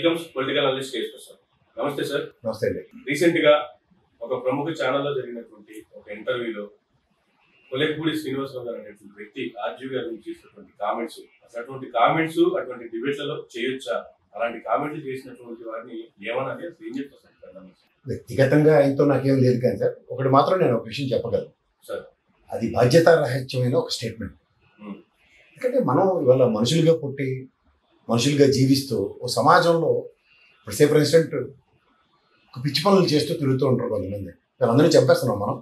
Welcomes political analyst KS sir. నమస్తే sir. నమస్తే అండి. రీసెంట్ గా ఒక ప్రముఖ ఛానల్లో జరిగినటువంటి ఒక ఇంటర్వ్యూలో కొలెక్పూడి శ్రీనివాసరావు గారు అనేటువంటి వ్యక్తి ఆర్జీవి గారి గురించి చేసినటువంటి కామెంట్స్, అటువంటి కామెంట్స్ అటువంటి డిబేట్లలో చేయొచ్చా? అలాంటి కామెంట్లు చేసినటువంటి వారిని ఏమనాలి, అసలు ఏం చెప్తారు సార్? వ్యక్తిగతంగా ఆయనతో నాకేం లేదు కానీ సార్, ఒకటి మాత్రం నేను ఒక విషయం చెప్పగలను సార్. అది బాధ్యతారహిత్యమైన ఒక స్టేట్మెంట్. ఎందుకంటే మనం ఇవాళ మనుషులుగా పుట్టి మనుషులుగా జీవిస్తూ ఓ సమాజంలో ఫర్ ఇన్స్టెంట్ ఒక పిచ్చి పనులు చేస్తూ తిరుగుతూ ఉంటారు కొంతమంది. వీళ్ళందరినీ చంపేస్తున్నాం మనం.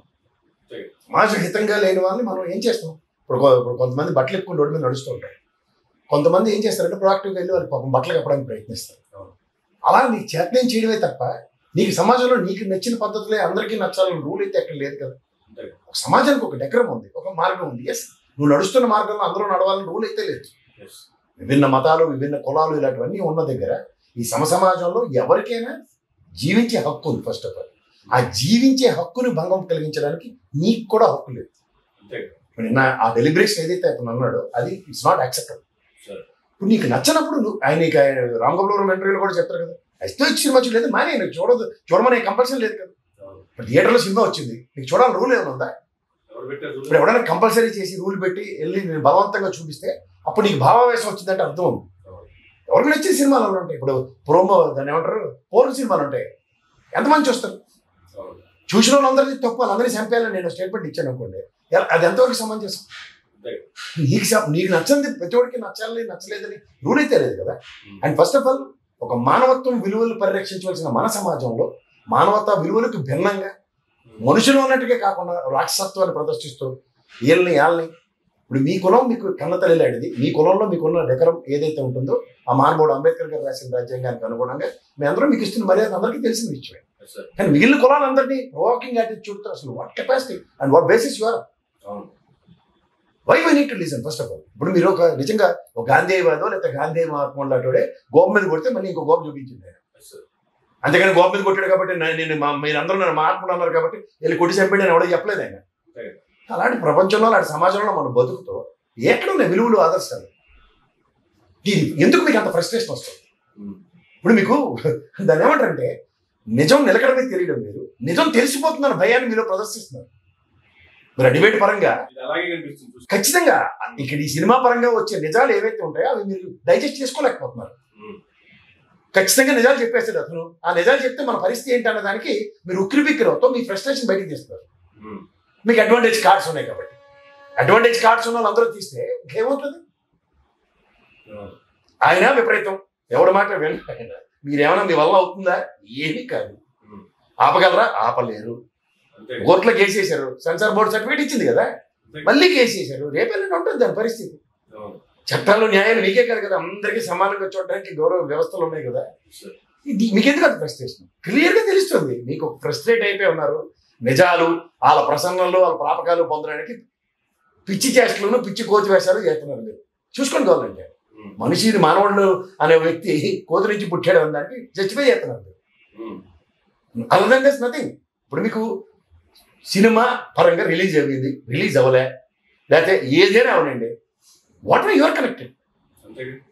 సమాజ హితంగా లేని వాళ్ళని మనం ఏం చేస్తాం? ఇప్పుడు కొంతమంది బట్టలు ఎక్కువ రోడ్డు మీద నడుస్తూ ఉంటారు. కొంతమంది ఏం చేస్తారంటే ప్రొయాక్టివ్గా వెళ్ళి వాళ్ళకి పాపం బట్టలు కప్పడానికి ప్రయత్నిస్తారు. అలా నీకు చేతనం చేయడమే తప్ప నీకు సమాజంలో నీకు నచ్చిన పద్ధతులే అందరికీ నచ్చాలని రూల్ అయితే ఎక్కడ లేదు కదా. ఒక సమాజానికి ఒక డెకరం ఉంది, ఒక మార్గం ఉంది. ఎస్, నువ్వు నడుస్తున్న మార్గంలో అందరూ నడవాలని రూల్ అయితే లేదు. విభిన్న మతాలు, విభిన్న కులాలు ఇలాంటివన్నీ ఉన్న దగ్గర ఈ సమాజంలో ఎవరికైనా జీవించే హక్కు ఉంది. ఫస్ట్ ఆఫ్ ఆల్ ఆ జీవించే హక్కుని భంగం కలిగించడానికి నీకు కూడా హక్కు లేదు. నిన్న ఆ డెలిబరేషన్ ఏదైతే అతను అన్నాడో అది ఇట్స్ నాట్ యాక్సెప్టబుల్. ఇప్పుడు నీకు నచ్చినప్పుడు నువ్వు ఆయన రామ్ గోపాల్ ఇంటర్వ్యూలో కూడా చెప్తారు కదా, అయితే సినిమా చూడలేదు మానే చూడమనే కంపల్సరీ లేదు కదా. ఇప్పుడు థియేటర్లో సినిమా వచ్చింది, నీకు చూడాలని రూల్ ఏమైనా ఉందా? ఇప్పుడు ఎవరైనా కంపల్సరీ చేసి రూల్ పెట్టి వెళ్ళి నేను బలవంతంగా చూపిస్తే అప్పుడు నీకు భావావేశం వచ్చిందంటే అర్థం ఉంది. ఎవరికి నచ్చిన సినిమాలు ఉంటాయి. ఇప్పుడు ప్రోమో దాన్ని ఏమంటారు, పోర్న్ సినిమాలు ఉంటాయి, ఎంతమంది చూస్తారు? చూసిన వాళ్ళందరినీ తప్పు, వాళ్ళందరినీ చంపేయాలని నేను స్టేట్మెంట్ ఇచ్చాను అనుకోండి, అది ఎంతవరకు సమంజసం? నీకు నచ్చింది ప్రతి ఒక్కరికి నచ్చాలని నచ్చలేదని రూల్ అయితే లేదు కదా. అండ్ ఫస్ట్ ఆఫ్ ఆల్ ఒక మానవత్వం విలువలు పరిరక్షించవలసిన మన సమాజంలో మానవతా విలువలకు భిన్నంగా మనుషులు అన్నట్టుగా కాకుండా రాక్షసత్వాన్ని ప్రదర్శిస్తూ వీళ్ళని ఇప్పుడు మీ కులం మీకు కన్నతల్లి లాంటిది. మీ కులంలో మీకున్న డెకరం ఏదైతే ఉంటుందో ఆ మహానుభావుడు అంబేద్కర్ గారు రాసిన రాజ్యాంగానికి అనుగుణంగా మీ అందరూ మీకు ఇస్తున్న మర్యాద అందరికీ తెలిసిన విషయమే. కానీ మిగిలిన కులాలందరినీ ప్రొవోకింగ్ యాటిట్యూడ్తో అసలు what capacity and what basis your why why need to listen first of all. ఇప్పుడు మీరు ఒక నిజంగా ఒక గాంధీవాదో లేకపోతే గాంధీ మహాత్ములాంటి గోప మీద కొడితే మళ్ళీ ఇంకో గోప చూపించింది. అంతేగాని గోప మీద కొట్టాడు కాబట్టి నేను మీరందరూ నన్ను మహాత్ములు అన్నారు కాబట్టి వెళ్ళి కొట్టి చంపండి అని ఎవడో చెప్పలేదు ఆయన. అలాంటి ప్రపంచంలో అలాంటి సమాజంలో మనం బతుకుతూ ఎక్కడ ఉన్నాయి విలువలు, ఆదర్శాలు? ఎందుకు మీకు అంత ఫ్రస్ట్రేషన్ వస్తుంది? ఇప్పుడు మీకు దాన్ని ఏమంటారంటే నిజం నిలకడమే తెలియడం మీరు, నిజం తెలిసిపోతుందని భయాన్ని మీలో ప్రదర్శిస్తున్నారు. మీరు డిబేట్ పరంగా ఖచ్చితంగా ఇక్కడ ఈ సినిమా పరంగా వచ్చే నిజాలు ఏవైతే ఉంటాయో అవి మీరు డైజెస్ట్ చేసుకోలేకపోతున్నారు. ఖచ్చితంగా నిజాలు చెప్పేస్తాడు అతను. ఆ నిజాలు చెప్తే మన పరిస్థితి ఏంటి అన్న దానికి మీరు ఉక్కిరి బిక్కిరి అవుతాం, మీ ఫ్రస్ట్రేషన్ బయటకు తీస్తారు. మీకు అడ్వాంటేజ్ కార్డ్స్ ఉన్నాయి కాబట్టి అడ్వాంటేజ్ కార్డ్స్ ఉన్న వాళ్ళు అందరూ తీస్తే ఇంకేమవుతుంది? ఆయన విపరీతం ఎవరి మాట విన, మీరేమన్నా మీ వల్ల అవుతుందా? ఏమీ కాదు. ఆపగలరా? ఆపలేరు. కోర్టులో కేసు వేశారు, సెన్సార్ బోర్డు సర్టిఫికేట్ ఇచ్చింది కదా, మళ్ళీ కేసు వేశారు, రేపెళ్ళి ఉంటుంది దాని పరిస్థితి. చట్టాల్లో న్యాయాలు మీకే కాదు కదా, అందరికీ సమానంగా చూడడానికి గౌరవ వ్యవస్థలు ఉన్నాయి కదా. మీకెందుకు అది ఫ్రస్ట్రేషన్? క్లియర్గా తెలుస్తుంది మీకు ఫ్రస్ట్రేట్ అయిపోయి ఉన్నారు. నిజాలు వాళ్ళ ప్రసంగంలో వాళ్ళ ప్రాపకాలు పొందడానికి పిచ్చి చేష్టలను పిచ్చి కోతి వేషాలు చేస్తున్నారు. మీరు చూసుకోండి కావాలంటే మనిషిని మానవుడు అనే వ్యక్తి కోతి నుంచి పుట్టాడు అనడానికి జస్టిఫై చేస్తున్నారు. Other than this nothing. ఇప్పుడు మీకు సినిమా పరంగా రిలీజ్ అయ్యింది, రిలీజ్ అవ్వలే, లేకపోతే ఏదైనా అవనండి, వాట్ ఆర్ యువర్ కనెక్టెడ్?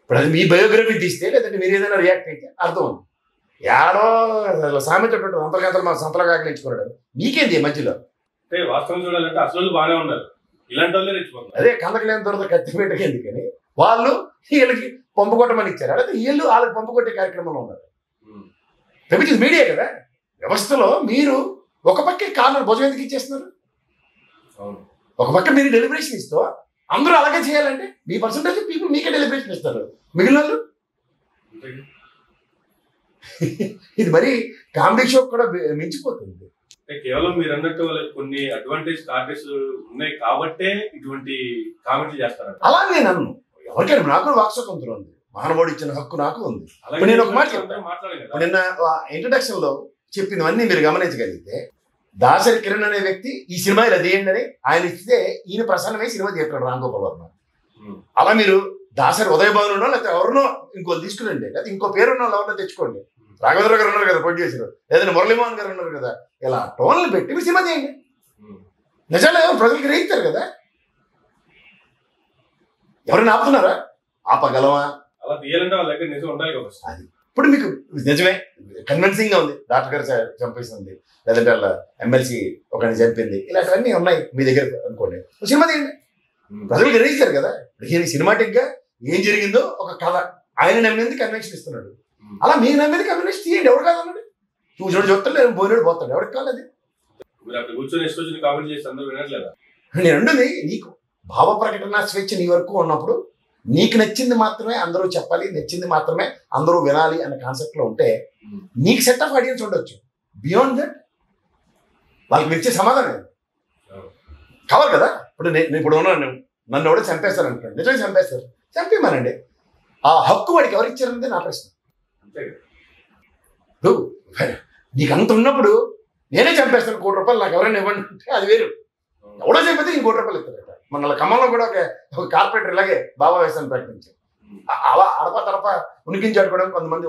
ఇప్పుడు అది మీ బయోగ్రఫీ తీస్తే లేదంటే మీరు ఏదైనా రియాక్ట్ అయితే అర్థం ఉంది. యాడో సామెత అంతర్గతలు మా సంతలుగా ఆకలించుకున్నాడు, మీకేంది మధ్యలో? వాస్తవం చూడాలంటే అసలు బాగానే ఉన్నారు, ఇలాంటి వాళ్ళే రెచ్చిపోతున్నారు. అదే కందకలేని తర్వాత కత్తిపెట్టకి ఎందుకని వాళ్ళు వీళ్ళకి పంపు కొట్టమని ఇచ్చారు, అదే వీళ్ళు వాళ్ళకి పంపు కొట్టే కార్యక్రమంలో ఉన్నారు. ఇది మీడియా కదా, వ్యవస్థలో మీరు ఒక పక్క కార్నర్ భుజం ఎందుకు ఇచ్చేస్తున్నారు? ఒక పక్క మీరు డెలిబరేషన్ ఇస్తూ అందరూ అలాగే చేయాలంటే మీ పర్సంటేజ్ పీపుల్ మీకే డెలిబరేషన్ ఇస్తారు, మిగిలిన వాళ్ళు ఇది మరి కామెడీ షో కూడా మించిపోతుంది. కేవలం మీరు అన్నట్టు కొన్ని అడ్వాంటేజ్ కార్డెస్ ఉన్నాయి కాబట్టే ఇటువంటి కామెంట్లు చేస్తారు. అలా నేను అన్ను, ఎవరికైనా నాకు వాక్స్వాతంత్రం ఉంది, మానవుడు ఇచ్చిన హక్కు నాకు ఉంది. నేను ఒక మాట చెప్తాను, నిన్న ఇంట్రడక్షన్ లో చెప్పినవన్నీ మీరు గమనించగలిగితే దాసరి కిరణ్ అనే వ్యక్తి ఈ సినిమా ఇలా తీయండి అని ఆయన ఇస్తే ఈయన ప్రసన్నమై సినిమా చేస్తాడు రామ్ గోపాల్ వర్మ. అలా మీరు దాసరి ఉదయభానునో లేకపోతే ఎవరినో ఇంకో తీసుకురండి, లేకపోతే ఇంకో పేరున్న వాళ్ళు ఎవరినో తెచ్చుకోండి. రాఘవేంద్ర గారు ఉన్నారు కదా ప్రొడ్యూసర్, లేదంటే మురళీమోహన్ గారు ఉన్నారు కదా, ఇలా టోన్లు పెట్టి మీరు సినిమా చేయండి. నిజాలు ఏమో ప్రజలు గ్రహిస్తారు కదా. ఎవరైనా ఆపుతున్నారా? ఆపగలవా? అలా తీయాలంటే వాళ్ళ దగ్గర నిజం ఉండాలి కదా. అది ఇప్పుడు మీకు నిజమే కన్విన్సింగ్ గా ఉంది, డాక్టర్ గారు చంపేసింది, లేదంటే వాళ్ళ ఎమ్మెల్సీ ఒకరిని చంపింది, ఇలాంటివన్నీ ఉన్నాయి మీ దగ్గర అనుకోండి, సినిమా తీయండి, ప్రజలు గ్రహిస్తారు కదా. సినిమాటిక్ గా ఏం జరిగిందో ఒక కథ, ఆయన నమ్మింది కన్వెన్షన్ ఇస్తున్నాడు, అలా మీకు నమ్మింది కన్వెన్షన్ తీయండి, ఎవరు కాదన్నాడు, చూసాడు చూస్తాడు, పోయినాడు పోతాడు, ఎవరికి కాలేదు. నేను అంటుంది నీకు భావ ప్రకటన స్వేచ్ఛ నీ వరకు ఉన్నప్పుడు నీకు నచ్చింది మాత్రమే అందరూ చెప్పాలి, నచ్చింది మాత్రమే అందరూ వినాలి అనే కాన్సెప్ట్ లో ఉంటే నీకు సెట్ ఆఫ్ ఆడియన్స్ ఉండొచ్చు. బియాండ్ దట్ వాళ్ళకి ఇచ్చే సమాధానం కావాలి కదా. ఇప్పుడు నేను ఇప్పుడు ఉన్నాను, నన్ను ఎవడో చంపేస్తారు అనుకోండి, నిజంగా చంపేస్తారు, చంపేమనండి, ఆ హక్కు వాడికి ఎవరు ఇచ్చారనేది నా ప్రశ్న. నీకు అంత ఉన్నప్పుడు నేనే చంపేస్తాను, ₹1 నాకు ఎవరైనా ఇవ్వండి అంటే అది వేరు. ఎవడో చెప్పితే ఇంకో ₹1 ఇస్తారట. మన ఖమ్మంలో కూడా ఒక కార్పొరేటర్ ఇలాగే బాబా వేసాన్ని ప్రకటించారు. అలా అడప తడప ఉనికించాడుకోవడానికి కొంతమంది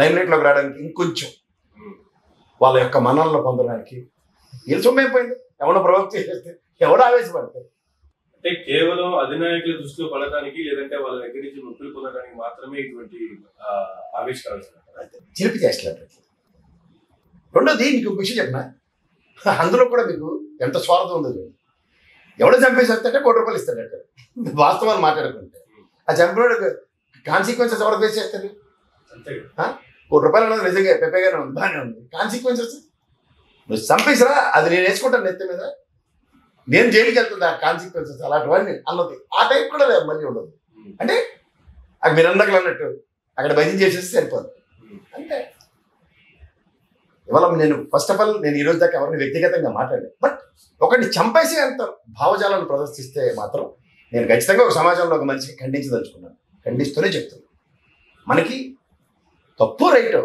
లైమ్ లైట్ లోకి రావడానికి, ఇంకొంచెం వాళ్ళ యొక్క మన్ననలు పొందడానికి వీళ్ళు సొమ్మైపోయింది. ఎవడో ప్రవక్త చేస్తే ఎవడో ఆవేశపడతారు. అంటే కేవలం అధినాయకుల దృష్టిలో పడటానికి, లేదంటే వాళ్ళ దగ్గర నుంచి నొప్పులు పొందడానికి మాత్రమే ఇటువంటి ఆవిష్కరణ చిలిపి చేస్తారు. రెండోది మీకు ఒక విషయం చెప్పిన, అందులో కూడా మీకు ఎంత స్వార్థం ఉందో. ఎవడో చంపేసేస్తే ₹1 ఇస్తాడట, వాస్తవాలు మాట్లాడుకుంటే. ఆ చంపినోడు కాన్సిక్వెన్సెస్ ఎవరు ఫేస్ చేస్తారు? ₹1 అన్నది నిజంగా పెద్దగానే ఉంది, బాగానే ఉంది. కాన్సిక్వెన్సెస్ నువ్వు చంపేసిరా, అది నేను వేసుకుంటాను నెత్తి మీద, నేను జైలుకి వెళ్తుంది ఆ కాన్సిక్వెన్సెస్ అలాంటివన్నీ అన్నది. ఆ టైప్ కూడా మళ్ళీ ఉండదు. అంటే అక్కడ మీరు అందకలు అన్నట్టు అక్కడ భజన చేసేసి సరిపోదు అంటే. ఇవాళ నేను ఫస్ట్ ఆఫ్ ఆల్ నేను ఈ రోజు దాకా ఎవరిని వ్యక్తిగతంగా మాట్లాడలేదు, బట్ ఒకరిని చంపేసి అంత భావజాలను ప్రదర్శిస్తే మాత్రం నేను ఖచ్చితంగా ఒక సమాజంలో ఒక మనిషికి ఖండించదలుచుకున్నాను, ఖండిస్తూనే చెప్తున్నాను. మనకి తప్పు రైటు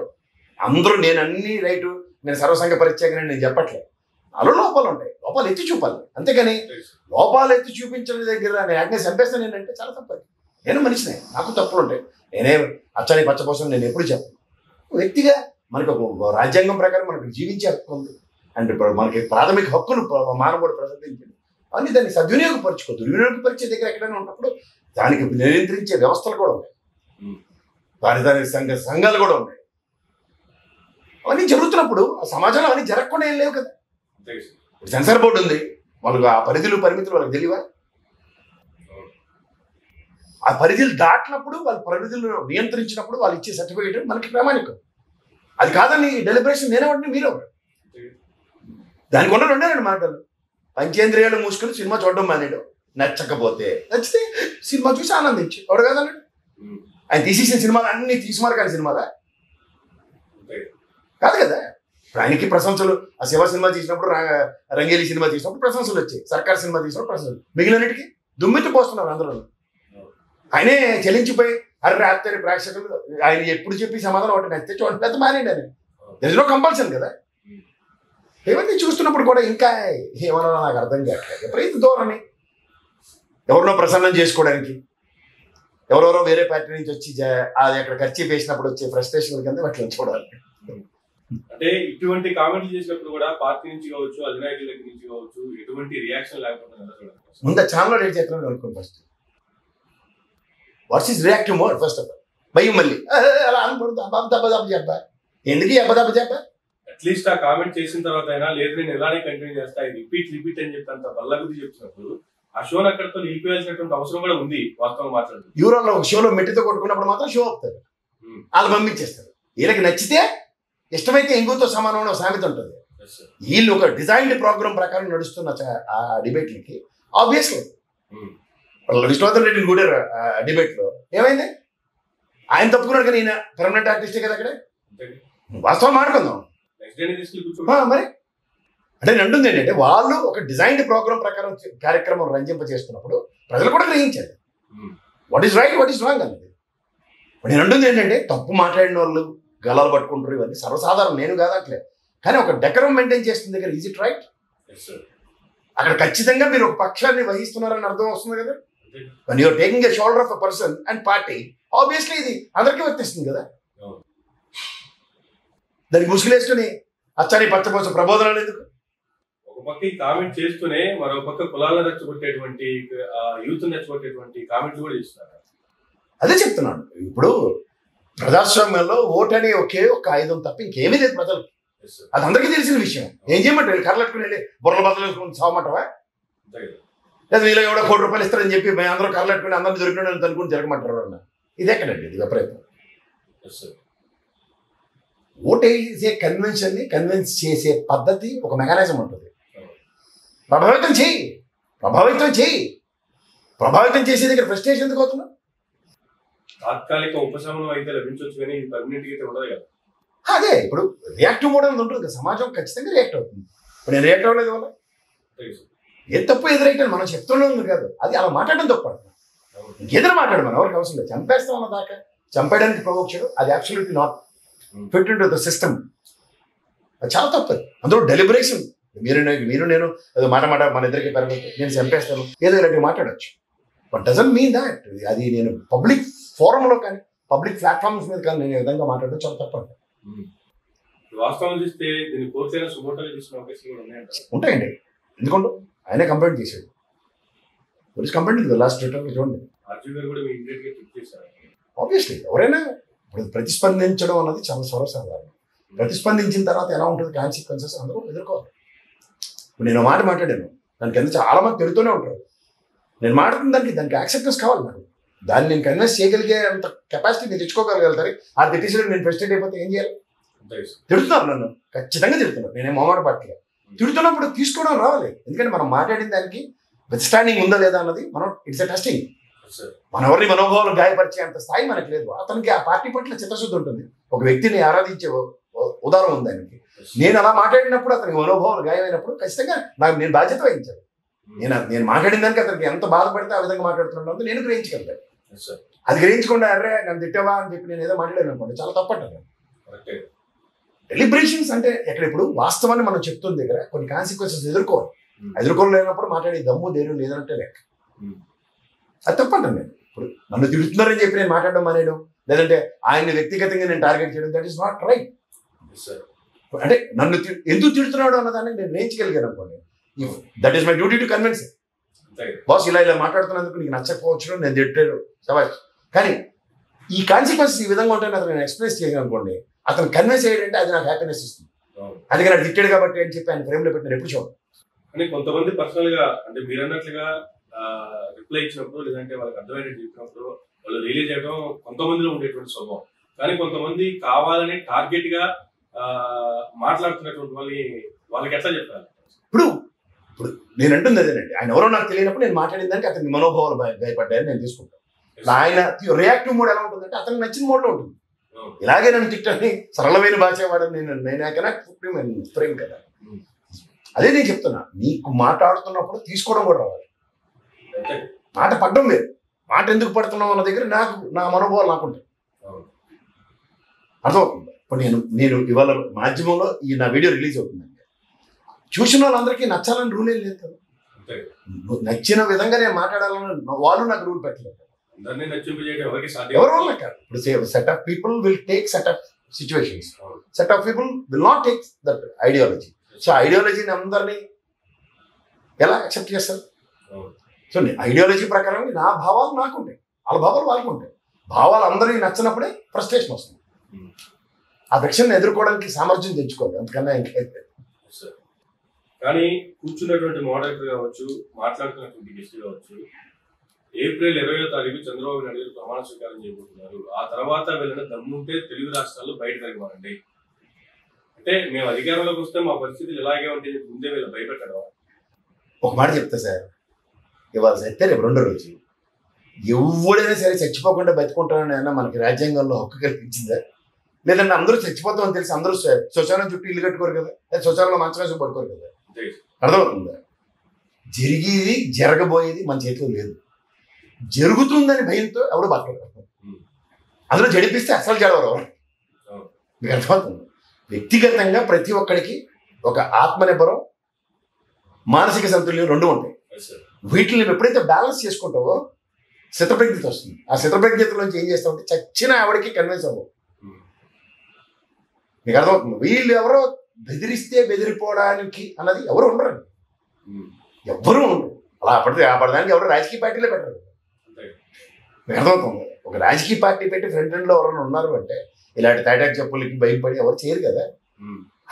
అందరూ నేను అన్ని రైటు, నేను సర్వసంగ పరిత్యాగని నేను చెప్పట్లేదు. నాలో లోపాలు ఉంటాయి, లోపాలు ఎత్తి చూపాలి, అంతేగాని లోపాలు ఎత్తి చూపించిన దగ్గర నేను యాక్నే చంపేస్తాను ఏంటంటే చాలా తప్పదు. నేను మనిషినే, నాకు తప్పులు ఉంటాయి, నేనే అచ్చని పచ్చపోసం నేను ఎప్పుడు చెప్పను. వ్యక్తిగా మనకు ఒక రాజ్యాంగం ప్రకారం మనకు జీవించే హక్కు ఉంది, అంటే ఇప్పుడు మనకి ప్రాథమిక హక్కులు మానవుడు ప్రసాదించింది, అన్ని దాన్ని సద్వినియోగపరచుకో. దుర్వినియోగపరిచే దగ్గర ఎక్కడైనా ఉన్నప్పుడు దానికి నియంత్రించే వ్యవస్థలు కూడా ఉన్నాయి, దాని సంఘాలు కూడా ఉన్నాయి. అవన్నీ జరుగుతున్నప్పుడు ఆ సమాజంలో అవన్నీ జరగకుండా ఏం లేవు కదా. సెన్సార్ బోర్డు ఉంది, వాళ్ళకు ఆ పరిధులు పరిమితులు వాళ్ళకి తెలియవా? ఆ పరిధులు దాటినప్పుడు వాళ్ళ పరిధులు నియంత్రించినప్పుడు వాళ్ళు ఇచ్చే సర్టిఫికేట్ మనకి ప్రామాణికం. అది కాదని డెలిబరేషన్ నేనేవాడిని మీరు దానికి ఉన్న 2 మాటలు. పంచేంద్రియాలు మూసుకొని సినిమా చూడడం మానేడు, నచ్చకపోతే నచ్చితే సినిమా చూసి ఆనందించి ఎవడు కాదన్నాడు. ఆయన తీసేసిన సినిమాలు అన్ని తీసుమారు కానీ సినిమాలా కాదు కదా. ఇప్పుడు ఆయనకి ప్రశంసలు, ఆ శివ సినిమా తీసినప్పుడు, రంగేలి సినిమా తీసినప్పుడు ప్రశంసలు వచ్చాయి, సర్కార్ సినిమా తీసినప్పుడు ప్రశంసలు, మిగిలినటికి దుమ్మెత్తి పోస్తున్నారు అందరూ. ఆయనే చెల్లించిపోయి అరే రాత్రి ప్రేక్షకులు ఆయన ఎప్పుడు చెప్పి సమాధానం ఒకటి నచ్చితే చూడండి, పెద్ద మానేయండి అని. దర్ ఇస్ నో కంపల్షన్ కదా. ఇవన్నీ చూస్తున్నప్పుడు కూడా ఇంకా ఏమన్నా నాకు అర్థం కావట్లేదు. ఎప్పుడైతే ధోరణి ఎవరినో ప్రసన్నం చేసుకోవడానికి, ఎవరెవరో వేరే పార్టీ నుంచి వచ్చి అది అక్కడ ఖర్చు వేసినప్పుడు వచ్చే ఫ్రస్ట్రేషన్ కింద వాటిని చూడాలి. అంటే ఇటువంటి కామెంట్లు చేసినప్పుడు కూడా పార్టీ నుంచి కావచ్చు, అధినాయకుల దగ్గర నుంచి కావచ్చు, ఎటువంటి రియాక్షన్ లేకపోతే ముందు ఛానల్లో రేట్ చేస్తున్నాడు అనుకోండి. First what's is reactive mode? First of all భయం, మళ్ళీ అలా అనుకోండి, దెబ్బ చెప్పా ఎందుకు దెబ్బ చెప్పా. అట్లీస్ట్ ఆ కామెంట్ చేసిన తర్వాత అయినా లేదు నేను ఎలానే కంటిన్యూ చేస్తా, రిపీట్ అని చెప్పి అంత బల్లగుద్ది చెప్తున్నప్పుడు ఆ షోని అక్కడితో నిలిపివేయాల్సినటువంటి అవసరం కూడా ఉంది. వాస్తవం మాట్లాడుతుంది, యూరోలో ఒక షోలో మెట్టితో కొట్టుకున్నప్పుడు మాత్రం షో ఆపుతారు, వాళ్ళు పంపించేస్తారు. వీళ్ళకి నచ్చితే ఇష్టమైతే ఇంగుతో సమానమైన సామెత ఉంటుంది. వీళ్ళు ఒక డిజైన్డ్ ప్రోగ్రామ్ ప్రకారం నడుస్తున్న ఆ డిబేట్లకి ఆబ్వియస్లీ విష్ణువర్ధన్ రెడ్డిని కూడా డిబేట్ లో ఏమైంది, ఆయన తప్పుకున్నాడు కానీ ఈయన పర్మనెంట్ ఆర్టిస్టే కదా అక్కడ. వాస్తవం మాట్లాడుకుందాం మరి. అంటే నేను అంటుంది ఏంటంటే వాళ్ళు ఒక డిజైన్డ్ ప్రోగ్రామ్ ప్రకారం కార్యక్రమం రంజింప చేస్తున్నప్పుడు ప్రజలు కూడా గ్రహించారు what is right, what is wrong అనేది. నేను అంటుంది ఏంటంటే తప్పు మాట్లాడిన వాళ్ళు గలాలు పట్టుకుంటారు, ఇవన్నీ సర్వసాధారణం, నేను కాదట్లే. కానీ ఒక డెకరం మెయింటైన్ చేస్తున్న దగ్గర ఈజ్ ఇట్ రైట్? అక్కడ ఖచ్చితంగా మీరు ఒక పక్షాన్ని వహిస్తున్నారని అర్థం వస్తుంది కదా. when you are taking a shoulder of a person and party, obviously ఇది అందరికీ వర్తిస్తుంది కదా. దానికి ముసుగులేసుకుని అచ్చని పచ్చపోస ప్రబోధనాలు ఎందుకు? ఒక పక్క ఈ కామెంట్ చేస్తూనే మరో పక్క కులాలను రెచ్చగొట్టేటువంటి, యూత్ రెచ్చగొట్టేటువంటి కామెంట్లు కూడా చేస్తున్నారు. అదే చెప్తున్నాను. ఇప్పుడు ప్రజాస్వామ్యంలో ఓటు అనే ఒకే ఒక ఆయుధం తప్ప ఇంకేమీ లేదు ప్రజలకు. అది అందరికీ తెలిసిన విషయం. ఏం చేయమంటారు? కర్రలట్టుకుని వెళ్ళి బుర్రల బదులు చావమంటావా? లేదా వీళ్ళు ఎవడో ₹1,00,00,000 ఇస్తారని చెప్పి మేము అందరూ కర్రలట్టుకుని అందరినీ దొరికిన అనుకుని జరగమంటారు అన్న. ఇది ఎక్కడండి? ఇది విపరీతం. ఓటేసే కన్వెన్షన్ని కన్విన్స్ చేసే పద్ధతి ఒక మెకానిజం ఉంటుంది. ప్రభావితం చేయి, ప్రభావితం చేయి. ప్రభావితం చేసే దగ్గర ఫ్రస్ట్రేషన్ ఎందుకు అవుతున్నా? తాత్కాలిక ఉపశమనం అయితే లభించవచ్చు కానీ పర్మనెంట్ అయితే ఉండదు కదా. అదే ఇప్పుడు రియాక్టివ్ మోడ్ అనేది ఉంటుంది. సమాజం ఖచ్చితంగా రియాక్ట్ అవుతుంది. ఇప్పుడు నేను రియాక్ట్ అవ్వలేదు వల్ల ఏ తప్పు ఎదురైతే మనం చెప్తూనే ఉంది కాదు. అది అలా మాట్లాడడం తప్పు. ఇంకేదైనా మాట్లాడు, మనం ఎవరికి అవసరం లేదు. చంపేస్తాం అన్న దాకా చంపేయడానికి ప్రవోక్ చేయడం అది absolutely not fit into the system. అది చాలా తప్పదు. అందులో డెలిబరేషన్. మీరు నేను ఏదో మాట మన ఇద్దరికి పెరగదు, నేను చంపేస్తాను ఏదో ఇలాంటివి మాట్లాడచ్చు. బట్ డజంట్ మీన్ దాట్ అది నేను పబ్లిక్ ఫోరంలో కానీ పబ్లిక్ ప్లాట్ఫామ్స్ మీద కానీ నేను ఈ విధంగా మాట్లాడడం చాలా తప్పండి. వాస్తవం చూస్తే దీన్ని కోర్టైనా సుమోటోగా తీసుకునే అవకాశాలు కూడా ఉంటాయండి. ఎందుకంటే ఆయనే కంప్లైంట్ చేశాడు. పోలీస్ కంప్లైంట్ ఉంది లాస్ట్ ట్విట్టర్లో చూడండి. ఆబ్వియస్లీ ఎవరైనా ఇప్పుడు ప్రతిస్పందించడం అన్నది చాలా సర్వసాధారణం. ప్రతిస్పందించిన తర్వాత ఎలా ఉంటుంది కాన్సిక్వెన్సెస్ అందరూ ఎదుర్కోవాలి. ఇప్పుడు నేను మాట మాట్లాడాను, దానికి ఎంత చాలా మంది తిరుగుతూనే ఉంటారు. నేను మాట్లాడుతున్న దానికి యాక్సెప్టెన్స్ కావాలి నాకు. దాన్ని నేను కన్విన్స్ చేయగలిగే అంత కెపాసిటీ నేను తెచ్చుకోగలుగుతారు. ఆ తిట్టేసాడు నేను ఫ్రస్ట్రేట్ అయిపోతే ఏం చేయాలి? తిడుతున్నారు నన్ను, ఖచ్చితంగా తిడుతున్నారు. నేనేం మొహమాట పట్టలేదు. తిడుతున్నప్పుడు తీసుకోవడం రావాలి. ఎందుకంటే మనం మాట్లాడిన దానికి విత్స్టాండింగ్ ఉందా లేదా అన్నది మనం ఇట్స్ ఎ టెస్టింగ్. మన ఎవరిని మనోభావాలు గాయపరిచే అంత స్థాయి మనకు లేదు. అతనికి ఆ పార్టీ పట్ల చిత్తశుద్ధి ఉంటుంది. ఒక వ్యక్తిని ఆరాధించే ఉదాహరణ ఉంది ఆయనకి. నేను అలా మాట్లాడినప్పుడు అతనికి మనోభావాలు గాయమైనప్పుడు ఖచ్చితంగా నేను బాధ్యత వహించాను. నేను మాట్లాడిన దానికి అతనికి ఎంత బాధపడితే ఆ విధంగా మాట్లాడుతున్నాడు నేను గ్రహించగలిగాను. అది గ్రహించకుండా అర్రే నన్ను తిట్టావా అని చెప్పి నేను ఏదో మాట్లాడాను అనుకోండి, చాలా తప్పంటాను. డెలిబరేషన్స్ అంటే ఎక్కడ ఇప్పుడు వాస్తవాన్ని మనం చెప్తున్న దగ్గర కొన్ని కాన్సిక్వెన్సెస్ ఎదుర్కోలేనప్పుడు మాట్లాడే దమ్ము ధైర్యం లేదంటే లెక్క. అది తప్పంటాను నేను. ఇప్పుడు నన్ను తిడుతున్నారని చెప్పి నేను మాట్లాడడం మానేయడం, లేదంటే ఆయన్ని వ్యక్తిగతంగా నేను టార్గెట్ చేయడం, దట్ ఈస్ నాట్ రైట్. అంటే నన్ను ఎందుకు తిడుతున్నాడు అన్నదాన్ని నేను గ్రహించగలిగాను అనుకోండి, that is my duty to convince. Boss ఇలా మాట్లాడుతున్నందుకు నీకు నచ్చకపోవచ్చు, నేను తిట్టాడు సవాజ్. కానీ ఈ కాన్సిక్వెన్సెస్ ఈ విధంగా ఉంటాయని అతను నేను ఎక్స్ప్రెస్ చేయను అనుకోండి, అతను కన్విన్స్ అయ్యాడంటే అది నాకు హ్యాపీనెస్ ఇస్తుంది. అందుకే నాకు తిట్టాడు కాబట్టి అని చెప్పి ఆయన ఫ్రేమ్లో పెట్టిన ఎప్పుడు చూడండి. కానీ కొంతమంది పర్సనల్ గా అంటే మీరు అన్నట్లుగా రిప్లై ఇచ్చినప్పుడు లేదంటే వాళ్ళకి అర్థమయ్యేది చెప్పినప్పుడు వాళ్ళు రిలీజ్ చేయడం కొంతమందిలో ఉండేటువంటి స్వభావం. కానీ కొంతమంది కావాలని టార్గెట్ గా మాట్లాడుతున్నటువంటి వాళ్ళకి ఎట్లా చెప్పాలి? ఇప్పుడు నేను అంటుంది అదేనండి, ఆయన ఎవరో నాకు తెలియనప్పుడు నేను మాట్లాడిన దానికి అతని మనోభావాలు భయపడ్డాయని నేను తీసుకుంటాను. ఆయన రియాక్టివ్ మోడ్ ఎలా ఉంటుందంటే అతనికి నచ్చిన మోడ్లో ఉంటుంది. ఇలాగే నన్ను తిట్టని సరళమైన భాష వాడని నేను ఫ్రేమ్ కదా. అదే నేను చెప్తున్నా, నీకు మాట్లాడుతున్నప్పుడు తీసుకోవడం కూడా రావాలి. మాట పడ్డం లేదు, మాట ఎందుకు పడుతున్నావు అన్న దగ్గర నా మనోభావాలు నాకుంటాయి. అర్థమవుతుంది. ఇప్పుడు నేను ఇవాళ మాధ్యమంలో నా వీడియో రిలీజ్ అవుతుందండి, చూసిన వాళ్ళందరికీ నచ్చాలని రూల్ ఏం లేదు కదా. నచ్చిన విధంగా నేను మాట్లాడాలని వాళ్ళు నాకు రూల్ పెట్టలేదు. ఎవరు కాదు. ఇప్పుడు set of people will take set of situations, set of people will not take that ideology. So ఐడియాలజీని అందరినీ ఎలా యాక్సెప్ట్ చేస్తారు? సో ఐడియాలజీ ప్రకారం నా భావాలు నాకుంటాయి, వాళ్ళ భావాలు వాళ్ళకు ఉంటాయి. భావాలు అందరికీ నచ్చినప్పుడే ఫ్రస్ట్రేషన్ వస్తుంది. ఆ ఫ్రిక్షన్ ఎదుర్కోవడానికి సామర్థ్యం తెచ్చుకోవాలి, అంతకన్నా ఇంకైతే. కానీ కూర్చున్నటువంటి మోడరేటర్ కావచ్చు, మాట్లాడుతున్నటువంటి గెస్ట్ కావచ్చు, ఏప్రిల్ 20వ తారీఖు చంద్రబాబు నాయుడు గారు ప్రమాణ స్వీకారం చేయబోతున్నారు. ఆ తర్వాత వెళ్ళిన దమ్ముంటే తెలుగు రాష్ట్రాల్లో బయట తిరగమండి అంటే మేము అధికారంలోకి వస్తే మా పరిస్థితులు ఇలాగే ఉంటే ముందే వీళ్ళు భయపెట్టడం. ఒక మాట చెప్తా సార్, ఇవాళ సత్తే రేపు రెండో రోజు ఎవడైనా సరే చచ్చిపోకుండా బతుకుంటానని మనకి రాజ్యాంగంలో హక్కు కల్పించిందా? లేదంటే అందరూ చచ్చిపోతామని తెలిసి అందరూ శ్మశానం చుట్టూ ఇల్లు కట్టుకోరు కదా, శ్మశానంలో మంచం వేసి పడుకోరు కదా. అర్థమవుతుందా? జరిగేది జరగబోయేది మన చేతిలో లేదు. జరుగుతుందని భయంతో ఎవడు బతకడు. అందులో జడిపిస్తే అసలు జడవరు. మీకు అర్థమవుతుంది. వ్యక్తిగతంగా ప్రతి ఒక్కడికి ఒక ఆత్మనిర్భరం, మానసిక సంతుల్యం రెండు ఉంటాయి. వీటిని ఎప్పుడైతే బ్యాలెన్స్ చేసుకుంటావో శతప్రజ్ఞత వస్తుంది. ఆ శతప్రజ్ఞతలోంచి ఏం చేస్తామంటే చచ్చిన ఆవిడకి కన్విన్స్ అవ్వవు. మీకు అర్థమవుతుంది. వీళ్ళు ఎవరో బెదిరిస్తే బెదిరిపోవడానికి అన్నది ఎవరు ఉండరు, ఎవ్వరూ ఉండరు. అలా అప్పటిదానికి ఎవరు రాజకీయ పార్టీలో పెట్టరు. మీకు అర్థమవుతుంది. ఒక రాజకీయ పార్టీ పెట్టి ఫ్రంట్ ఎండ్లో ఎవరైనా ఉన్నారు అంటే ఇలాంటి తాటాక్ చెప్పులకి భయపడి ఎవరు చేయరు కదా.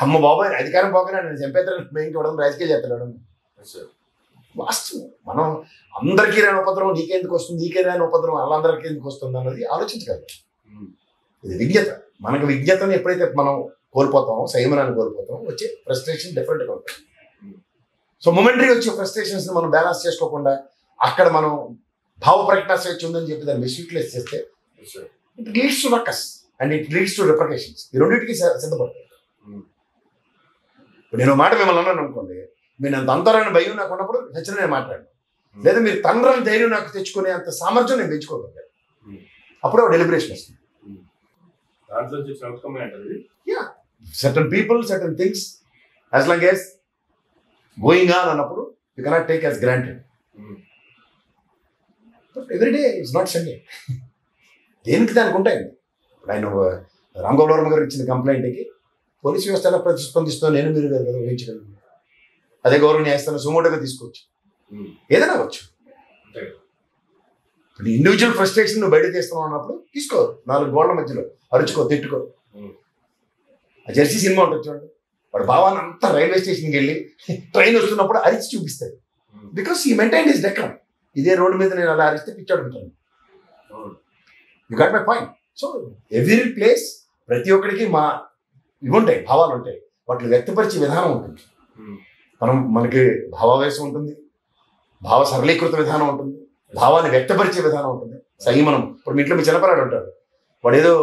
అమ్మ బాబాయ్ అధికారం పోగానే నేను చంపేద్దాం భయంకి ఇవ్వడం రాజకీయ చేస్తాడు వాస్తవం. మనం అందరికీ రాని ఉపద్రవం నీకెందుకు వస్తుంది, నీకే రాని ఉపద్రవం వాళ్ళందరికీ ఎందుకు వస్తుంది అన్నది ఆలోచించగలరు. ఇది విజ్ఞత. మనకు విజ్ఞతను ఎప్పుడైతే మనం కోల్పోతామో, సంయమనాన్ని కోల్పోతామో వచ్చే ఫ్రస్ట్రేషన్ డిఫరెంట్గా ఉంటుంది. సో మొమెంటరీ వచ్చే ఫ్రస్ట్రేషన్స్ మనం బ్యాలెన్స్ చేసుకోకుండా అక్కడ మనం భావ ప్రకటన స్వేచ్ఛ ఉందని చెప్పి దాన్ని మిస్యూటిలైజ్ చేస్తే it leads to ruckus and it leads to repercussions. ఈ రెండింటికి సిద్ధపడతాయి. ఇప్పుడు నేను మాట మిమ్మల్ని అన్నాను అనుకోండి, మీరు అంత అంతరాన్ని భయం నాకు ఉన్నప్పుడు ఖచ్చితంగా నేను మాట్లాడాను. లేదా మీరు తండ్రిని ధైర్యం నాకు తెచ్చుకునే అంత సామర్థ్యం నేను పెంచుకోగలిగాను. అప్పుడు డెలిబరేషన్ వస్తుంది. Certain people certain things as long as going on అన్నప్పుడు you cannot take as granted. But everyday it's not Sunday. దేనికి దానికి ఉంటాయండి. ఇప్పుడు ఆయన రామ్ గోపాల్ వర్మ గారు ఇచ్చిన కంప్లైంట్కి పోలీసు వ్యవస్థ ఎలా ప్రతిస్పందిస్తుందో నేను మీరు గారు కదా ఊహించగలను. అదే గౌరవ న్యాయస్థానం సుమోటోగా తీసుకోవచ్చు, ఏదైనా అవ్వచ్చు. ఇప్పుడు ఇండివిజువల్ ఫ్రస్ట్రేషన్ నువ్వు బయట తీస్తున్నావు అన్నప్పుడు తీసుకో, 4 గోళ్ల మధ్యలో అరుచుకో, తిట్టుకో. ఆ జెర్సీ సినిమా ఉంటుంది చూడండి, వాడు భావాన్ని అంతా రైల్వే స్టేషన్కి వెళ్ళి ట్రైన్ వస్తున్నప్పుడు అరిచి చూపిస్తాడు. బికాస్ ఈ మెయింటైన్ ఇస్ డెక్రం. ఇదే రోడ్డు మీద నేను అలా అరిస్తే పిచ్చాడు ఉంటాను. You got my point. So every place ప్రతి ఒక్కడికి ఇవి ఉంటాయి, భావాలు ఉంటాయి. వాటిని వ్యక్తపరిచే విధానం ఉంటుంది. మనకి భావావేశం ఉంటుంది, భావ సరళీకృత విధానం ఉంటుంది, భావాన్ని వ్యక్తపరిచే విధానం ఉంటుంది, సంయమనం. ఇప్పుడు మీ ఇంట్లో మీ చిన్నపిల్లాడు ఉంటాడు, వాడు ఏదో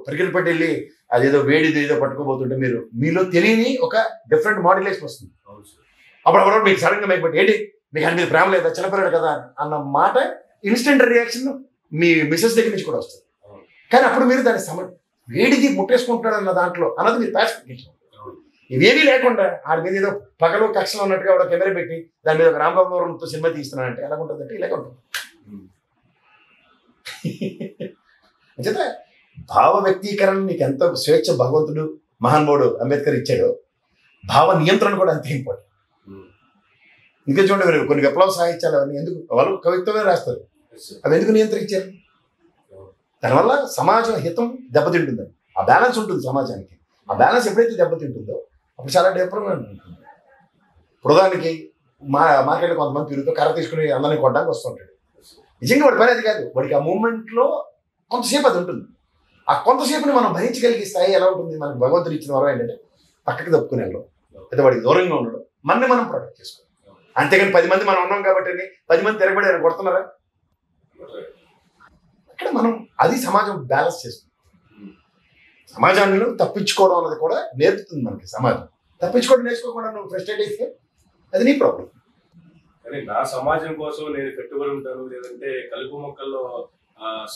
పరిగెత్తి పట్టి వెళ్ళి అదేదో వేడిది ఏదో పట్టుకోబోతుంటే మీలో తెలియని ఒక డిఫరెంట్ మాడ్యులేషన్ వస్తుంది. అప్పుడు మీకు సడన్గా మీకు బట్టి ఏంటి మీకు ఆయన మీద ప్రేమ లేదా, చిన్నపిల్లాడు కదా అన్న మాట ఇన్స్టెంట్ రియాక్షన్ మీ మిసెస్ దగ్గర నుంచి కూడా వస్తుంది. కానీ అప్పుడు మీరు దాన్ని వేడిది ముట్టేసుకుంటున్నాడు అన్న దాంట్లో అన్నది మీరు ప్యాసిఫికేషన్. ఇవేమీ లేకుండా ఆడి మీద ఏదో పగలు కక్షలో ఉన్నట్టుగా ఒక కెమెరా పెట్టి దాని మీద ఒక రాంబాబు వర్మతో సినిమా తీస్తున్నానంటే ఎలా ఉంటుందంటే ఇలాగ ఉంటుంది. అంచేత భావ వ్యక్తీకరణ నీకు ఎంత స్వేచ్ఛ భగవంతుడు మహానుభావుడు అంబేద్కర్ ఇచ్చాడో, భావ నియంత్రణ కూడా అంతే ఇంపార్టెంట్. ఇంకా చూడండి, మీరు కొన్ని విప్లవ సాహిత్యాలు అవన్నీ ఎందుకు వాళ్ళు కవిత్వమే రాస్తారు, అవి ఎందుకు నియంత్రించారు? దానివల్ల సమాజం హితం దెబ్బతింటుందని. ఆ బ్యాలెన్స్ ఉంటుంది సమాజానికి. ఆ బ్యాలెన్స్ ఎప్పుడైతే దెబ్బతింటుందో అప్పుడు చాలా డెవలప్మెంట్ ఉంటుంది. ఇప్పుడు ఉదాహరణకి మార్కెట్లో కొంతమంది తిరుగుతూ కర్ర తీసుకుని అందరినీ కొట్టడానికి వస్తుంటాడు. నిజంగా వాడి పని అది కాదు. వాడికి ఆ మూమెంట్లో కొంతసేపు అది ఉంటుంది. ఆ కొంతసేపుని మనం భరించగలిగే స్థాయి ఎలా ఉంటుంది? మనకు భగవంతుడు ఇచ్చిన వరం ఏంటంటే పక్కకి తప్పుకుని వెళ్ళడం, అయితే వాడికి దూరంగా ఉండడం, మనని మనం ప్రొటెక్ట్ చేసుకోవాలి. అంతేగాని 10 మంది మనం ఉన్నాం కాబట్టి 10 మంది తిరగబడి ఆయన కొడుతున్నారా? అక్కడ మనం అది సమాజం బ్యాలెన్స్ చేస్తుంది. సమాజాన్ని తప్పించుకోవడం అన్నది కూడా నేర్పుతుంది మనకి సమాజం. తప్పించుకోవడం నేర్చుకోకుండా నువ్వు ఫ్రస్ట్రేట్ అయితే అది నీ ప్రాబ్లం. కానీ నా సమాజం కోసం నేను పెట్టుబడి ఉంటాను, లేదంటే కలుపు మొక్కల్లో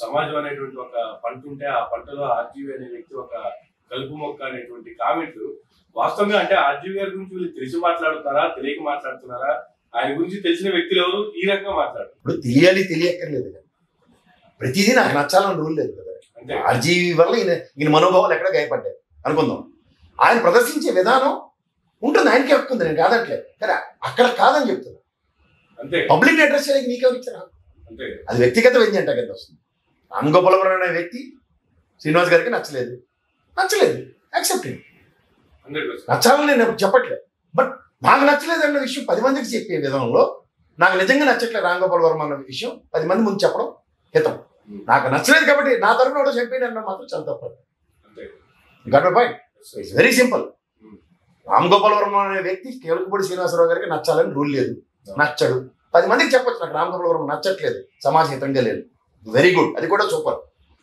సమాజం అనేటువంటి ఒక పంట ఉంటే ఆ పంటలో ఆర్జీవి అనే వ్యక్తి ఒక కలుపు మొక్క అనేటువంటి కామెంట్ వాస్తవంగా అంటే ఆర్జీవి గారి గురించి వీళ్ళు తెలిసి మాట్లాడుతున్నారా, తెలియక మాట్లాడుతున్నారా? ఆయన గురించి తెలిసిన వ్యక్తులు ఎవరు ఈ రకంగా మాట్లాడు? ఇప్పుడు తెలియాలి తెలియక్కర్లేదు కదా, ప్రతిదీ నాకు నచ్చాలని రూల్ లేదు కదా. ఆర్జీవి వల్ల ఈయన మనోభావాలు ఎక్కడ గాయపడ్డాయి అనుకుందాం. ఆయన ప్రదర్శించే విధానం ఉంటుంది, ఆయనకే హక్కుంది, నేను కాదంటలేదు. కానీ అక్కడ కాదని చెప్తున్నా. అంతే పబ్లిక్ అడ్రస్ చేయడానికి నీకెవరు ఇచ్చారా? అది వ్యక్తిగత వ్యంగ్యంట కింద వస్తుంది. రామ్ గోపాల్ వర్మ అనే వ్యక్తి శ్రీనివాస్ గారికి నచ్చలేదు, యాక్సెప్టెడ్. నచ్చాలని నేను చెప్పట్లేదు. బట్ నాకు నచ్చలేదు అన్న విషయం 10 మందికి చెప్పే విధంలో నాకు నిజంగా నచ్చట్లేదు రామ్ గోపాల్ వర్మ అన్న విషయం 10 మంది ముందు చెప్పడం హితం. నాకు నచ్చలేదు కాబట్టి నా తరఫున కూడా చెప్పేది అన్న మాత్రం చాలా తప్పదు. It's very simple. Ram Gopal Varma అనే వ్యక్తి కేవలపూడి శ్రీనివాసరావు గారికి నచ్చాలని రూల్ లేదు. నచ్చడు, 10 మందికి చెప్పొచ్చు నాకు రామ్ గోపాల్ వర్మ నచ్చట్లేదు, సమాజ హితంగా లేదు, వెరీ గుడ్, అది కూడా సూపర్.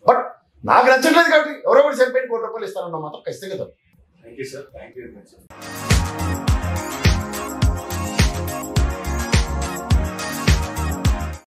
బట్ నాకు నచ్చట్లేదు కాబట్టి ఎవరో ఒకటి చనిపోయి 1 కోటి రూపాయలు ఇస్తారన్న మాత్రం ఖచ్చితంగా తప్పు. Thank you sir. Thank you very much.